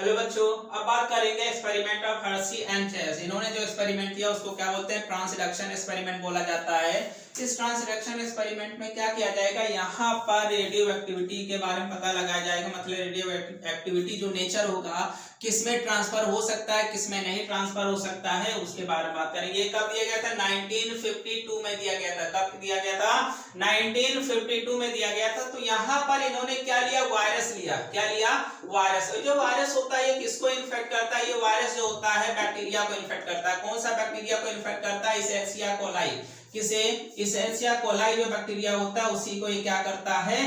Hello बच्चों, अब बात करेंगे experiment of Hershey and Chase. इन्होंने जो एक्सपेरिमेंट किया उसको क्या बोलते हैं? ट्रांसडक्शन एक्सपेरिमेंट बोला जाता है। इस ट्रांसडक्शन एक्सपेरिमेंट में क्या किया जाएगा? यहाँ पर रेडियो एक्टिविटी के बारे में पता लगाया जाएगा। मतलब रेडियो एक्टिविटी जो नेचर होगा, किसमें ट्रांसफर हो सकता है, किसमें नहीं ट्रांसफर हो सकता है, उसके बारे में बात करेंगे। ये कब दिया गया था? 1952 में दिया गया था। कब दिया गया था? 1952 में दिया गया था। तो यहाँ पर इन्होंने क्या लिया? वायरस लिया। क्या लिया? वायरस। जो वायरस होता है ये किसको इन्फेक्ट करता है? ये वायरस जो होता है बैक्टीरिया को इन्फेक्ट करता है। कौन सा बैक्टीरिया को इन्फेक्ट करता है? इसेरिया कोलाई। किसे? इसेरिया कोलाई जो बैक्टीरिया होता है उसी को ये क्या करता है?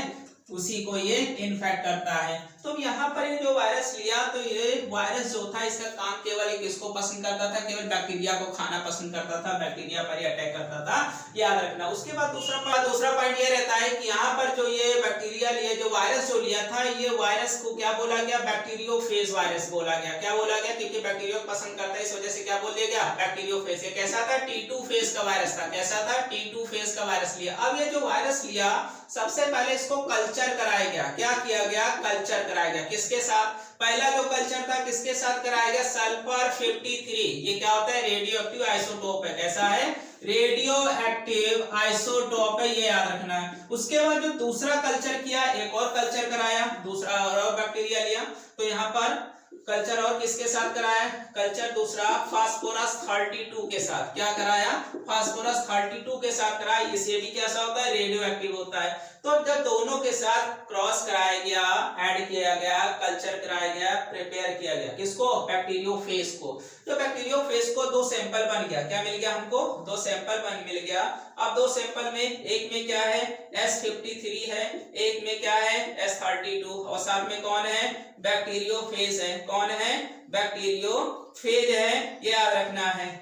उसी को ये इन्फेक्ट करता है। तो यहाँ पर ये जो वायरस लिया, तो ये वायरस जो था इसका काम केवल किसको पसंद करता था? केवल बैक्टीरिया को खाना पसंद करता था, बैक्टीरिया पर ये अटैक करता था, याद रखना। उसके बाद दूसरा पॉइंट ये रहता है कि यहाँ पर जो ये बैक्टीरिया लिया, जो वायरस जो लिया था, ये वायरस को क्या बोला गया? बैक्टीरियोफेज वायरस बोला गया। क्या बोला गया? क्योंकि बैक्टीरिया को पसंद करता है इस वजह से क्या बोल दिया गया? बैक्टीरियोफेज। ये कैसा था? T2 फेज का वायरस था। कैसा था? T2 फेज का वायरस लिया। अब ये जो वायरस लिया, सबसे पहले इसको कल्चर कराया गया। क्या किया गया? कल्चर कराया गया। किसके साथ? पहला जो कल्चर था किसके साथ कराया गया? सल्फर 53। ये क्या होता है? रेडियो एक्टिव आइसोटोप है। कैसा है? रेडियो एक्टिव आइसोटोप है, ये याद रखना है। उसके बाद जो दूसरा कल्चर किया, एक और कल्चर कराया, दूसरा और बैक्टीरिया लिया। तो यहाँ पर कल्चर और किसके साथ कराया? कल्चर दूसरा फास्फोरस 32 के साथ। क्या कराया? फास्फोरस 32 के साथ कराया। इसे भी कैसा होता है? रेडियो एक्टिव होता है। तो जब दोनों के साथ क्रॉस कराया गया, ऐड किया गया, कल्चर कराया गया, प्रिपेयर किया गया, किसको? बैक्टीरियोफेज को। तो बैक्टीरियोफेज को दो सैंपल बन गया। क्या मिल गया हमको? दो सैंपल मिल गया। अब दो सैंपल में, एक में क्या है? S53 है, एक में क्या है? S32, और साथ में कौन है? बैक्टीरियोफेज है। कौन है? बैक्टीरियोफेज है, ये याद रखना है।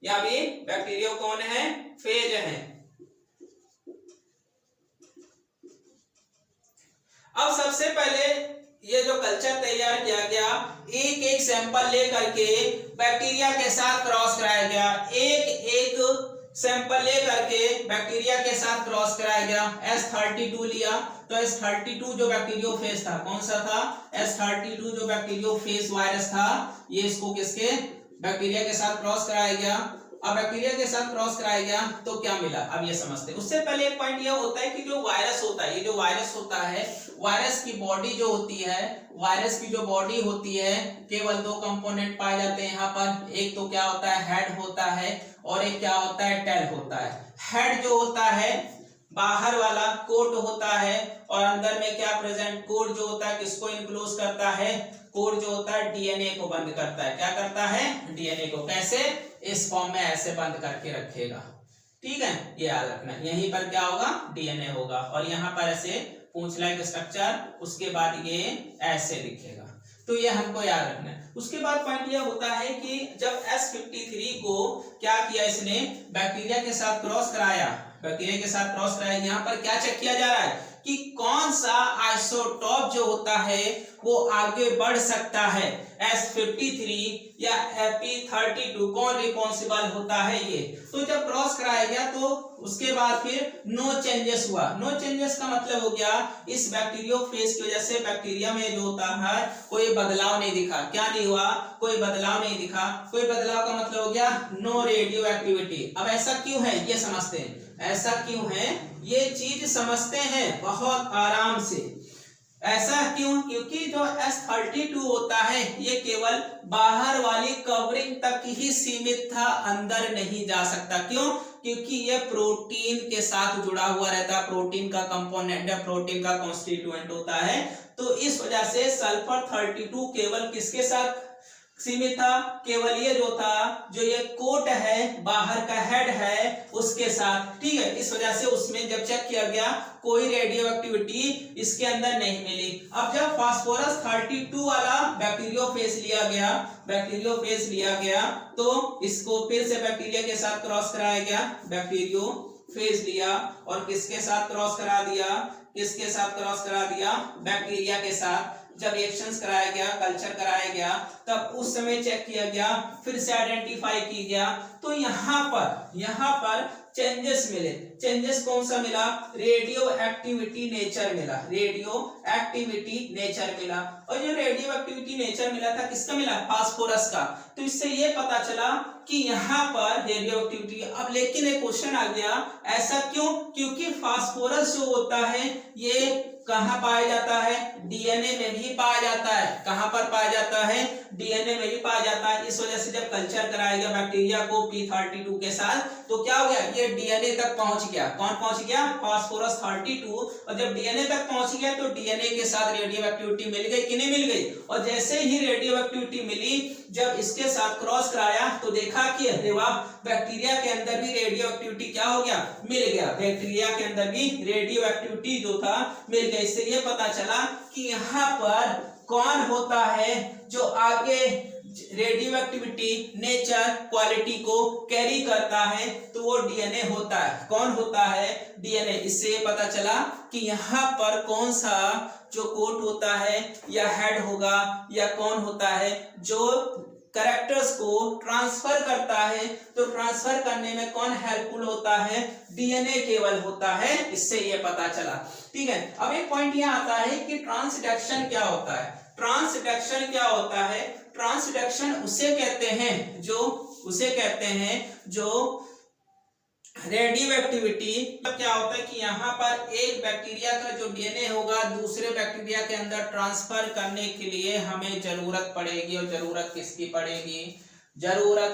या भी बैक्टीरियो कौन है? फेज है। अब सबसे पहले ये जो कल्चर तैयार किया गया, एक एक सैंपल ले करके बैक्टीरिया के साथ क्रॉस कराया गया। एक एक सैंपल ले करके बैक्टीरिया के साथ क्रॉस कराया गया। S32 लिया, तो S32 जो बैक्टीरियोफेज था, कौन सा था? S32 जो बैक्टीरियोफेज वायरस था, ये इसको किसके? बैक्टीरिया के साथ क्रॉस कराया गया। अब बैक्टीरिया के साथ क्रॉस कराया गया तो क्या मिला? अब ये समझते हैं। उससे पहले एक पॉइंट ये होता है कि जो वायरस होता है, ये जो वायरस होता है, वायरस की बॉडी जो होती है, वायरस की जो बॉडी होती है, केवल दो कंपोनेंट पाए जाते हैं यहाँ पर। एक तो क्या होता है? हेड होता है, और एक क्या होता है? टेल होता है। हेड जो होता है बाहर वाला कोट होता है, और अंदर में क्या प्रेजेंट? कोड जो होता है किसको इनक्लोज करता है? कोड जो होता है डीएनए को बंद करता है। क्या करता है? डीएनए को। कैसे? इस फॉर्म में ऐसे बंद करके रखेगा। ठीक है, ये याद रखना। यहीं पर क्या होगा? डीएनए होगा, और यहाँ पर ऐसे पूंछ लाइक स्ट्रक्चर, उसके बाद ये ऐसे दिखेगा। तो ये हमको याद रखना है। उसके बाद पॉइंट ये होता है कि जब S53 को क्या किया इसने? बैक्टीरिया के साथ क्रॉस कराया। बैक्टीरिया के साथ क्रॉस कराया। यहाँ पर क्या चेक किया जा रहा है कि कौन सा आइसोटॉप जो होता है वो आगे बढ़ सकता है, S53 या Fe32, कौन रिस्पॉन्सिबल होता है ये। तो जब क्रॉस कराया गया तो उसके बाद फिर नो चेंजेस हुआ। नो चेंजेस का मतलब हो गया इस बैक्टीरियोफेज की वजह से बैक्टीरिया में जो होता है कोई बदलाव नहीं दिखा। क्या नहीं हुआ? कोई बदलाव नहीं दिखा। कोई बदलाव का मतलब हो गया नो रेडियो एक्टिविटी। अब ऐसा क्यों है ये समझते हैं। ऐसा क्यों है ये चीज समझते हैं बहुत आराम से। ऐसा क्यों? क्योंकि जो S32 होता है ये केवल बाहर वाली कवरिंग तक ही सीमित था, अंदर नहीं जा सकता। क्यों? क्योंकि ये प्रोटीन के साथ जुड़ा हुआ रहता है, प्रोटीन का कंपोनेंट है, प्रोटीन का कॉन्स्टिट्यूएंट होता है। तो इस वजह से सल्फर 32 केवल किसके साथ सीमित था? केवल ये जो था, जो ये कोट है, बाहर का हेड है, उसके साथ। ठीक है, इस वजह से उसमें जब चेक किया गया कोई रेडियो एक्टिविटी इसके अंदर नहीं मिली। अब जब फास्फोरस 32 वाला बैक्टीरियोफेज लिया गया, तो इसको फिर से बैक्टीरिया के साथ क्रॉस कराया गया। बैक्टीरियोफेज लिया और किसके साथ क्रॉस करा दिया? किसके साथ क्रॉस करा दिया? बैक्टीरिया के साथ। जब रिएक्शंस कराया गया, कल्चर कराया गया, तब उस समय चेक किया गया, फिर से आइडेंटिफाई की गया, तो यहाँ पर चेंजेस मिले। चेंजेस कौन सा मिला? रेडियो एक्टिविटी नेचर मिला, रेडियो एक्टिविटी नेचर मिला। और जो रेडियो एक्टिविटी नेचर मिला था किसका मिला? फास्फोरस का। तो इससे ये पता चला कि यहाँ पर रेडियो एक्टिविटी। अब लेकिन एक क्वेश्चन आ गया, ऐसा क्यों? क्योंकि फास्फोरस जो होता है ये कहाँ पाया जाता है? डीएनए में भी पाया जाता है। कहाँ पर पाया जाता है? डीएनए में भी पाया जाता है। इस वजह से जब कल्चर कराया गया बैक्टीरिया को P32 के साथ, तो क्या हो गया? ये डीएनए तक पहुंच गया। कौन पहुंच गया? फास्फोरस 32। और जब डीएनए तक पहुंच गया तो डीएनए के साथ रेडियो एक्टिविटी मिल गई कि नहीं मिल गई? और जैसे ही रेडियो एक्टिविटी मिली, जब इसके साथ क्रॉस कराया तो देखा कि अरे वाह, बैक्टीरिया के अंदर भी रेडियो एक्टिविटी क्या हो गया? मिल गया। बैक्टीरिया के अंदर भी रेडियो एक्टिविटी जो था मिल गया। इससे ये पता चला कि यहाँ पर कौन होता है जो आगे रेडियो एक्टिविटी नेचर क्वालिटी को कैरी करता है, तो वो डीएनए होता है। कौन होता है? डीएनए। इससे ये पता चला कि यहाँ पर कौन सा जो कोट होता है या हेड होगा या कौन होता है जो कैरेक्टर्स को ट्रांसफर करता है, तो ट्रांसफर करने में कौन हेल्पफुल होता है? डीएनए केवल होता है। इससे ये पता चला। ठीक है, अब एक पॉइंट यहाँ आता है कि ट्रांसडक्शन क्या होता है? ट्रांसडक्शन क्या होता है? ट्रांसडक्शन उसे कहते हैं जो रेडियो एक्टिविटी क्या होता है कि यहाँ पर एक बैक्टीरिया का जो डीएनए होगा दूसरे बैक्टीरिया के अंदर ट्रांसफर करने के लिए हमें जरूरत पड़ेगी। और जरूरत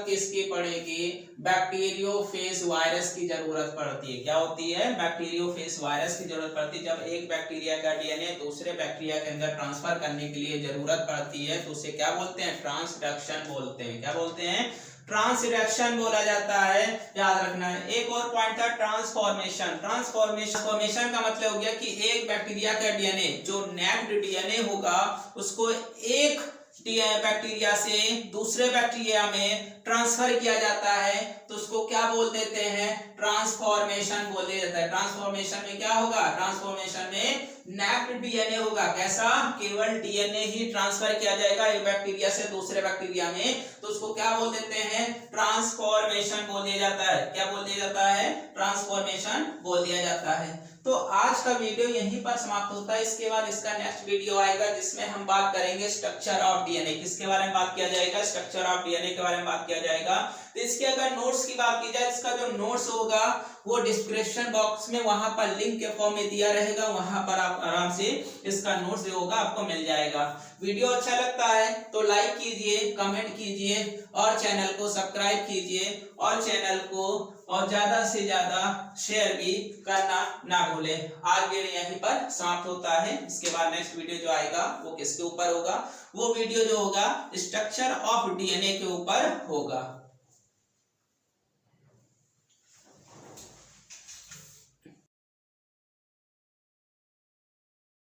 किसकी पड़ेगी? बैक्टीरियोफेज वायरस की जरूरत पड़ती है। क्या होती है? बैक्टीरियोफेज वायरस की जरूरत पड़ती है। जब एक बैक्टीरिया का डीएनए दूसरे बैक्टीरिया के अंदर ट्रांसफर करने के लिए जरूरत पड़ती है तो उसे क्या बोलते हैं? ट्रांसडक्शन बोलते हैं। क्या बोलते हैं? ट्रांसडक्शन बोला जाता है। याद रखना है। एक और पॉइंट था ट्रांसफॉर्मेशन। ट्रांसफॉर्मेशन का मतलब हो गया कि एक बैक्टीरिया का डीएनए जो नेक्ड डीएनए होगा उसको एक बैक्टीरिया से दूसरे बैक्टीरिया में ट्रांसफर किया जाता है, तो उसको क्या बोल देते हैं? ट्रांसफॉर्मेशन बोल दिया जाता है। ट्रांसफॉर्मेशन में क्या होगा? ट्रांसफॉर्मेशन में नेक्ड डीएनए होगा। कैसा? केवल डीएनए ही ट्रांसफर किया जाएगा एक बैक्टीरिया से दूसरे बैक्टीरिया में, तो उसको क्या बोल देते हैं? ट्रांसफॉर्मेशन बोल दिया जाता है। क्या बोल दिया जाता है? ट्रांसफॉर्मेशन बोल दिया जाता है। तो आज का वीडियो यहीं पर समाप्त होता है। इसके बाद इसका नेक्स्ट वीडियो आएगा जिसमें हम बात करेंगे स्ट्रक्चर ऑफ डीएनए। किसके बारे में बात किया जाएगा? स्ट्रक्चर ऑफ डीएनए के बारे में बात किया जाएगा। तो इसके अगर नोट्स की बात की जाए, इसका जो नोट्स होगा वो डिस्क्रिप्शन बॉक्स में वहां पर लिंक के फॉर्म में दिया रहेगा, वहां पर आप आराम से इसका नोट्स जो होगा आपको मिल जाएगा। वीडियो अच्छा लगता है तो लाइक कीजिए, कमेंट कीजिए और चैनल को सब्सक्राइब कीजिए और चैनल को और ज्यादा से ज्यादा शेयर भी करना ना भूलें। आज वीडियो यहीं पर समाप्त होता है। इसके बाद नेक्स्ट वीडियो जो आएगा वो किसके ऊपर होगा? वो वीडियो जो होगा स्ट्रक्चर ऑफ डीएनए के ऊपर होगा।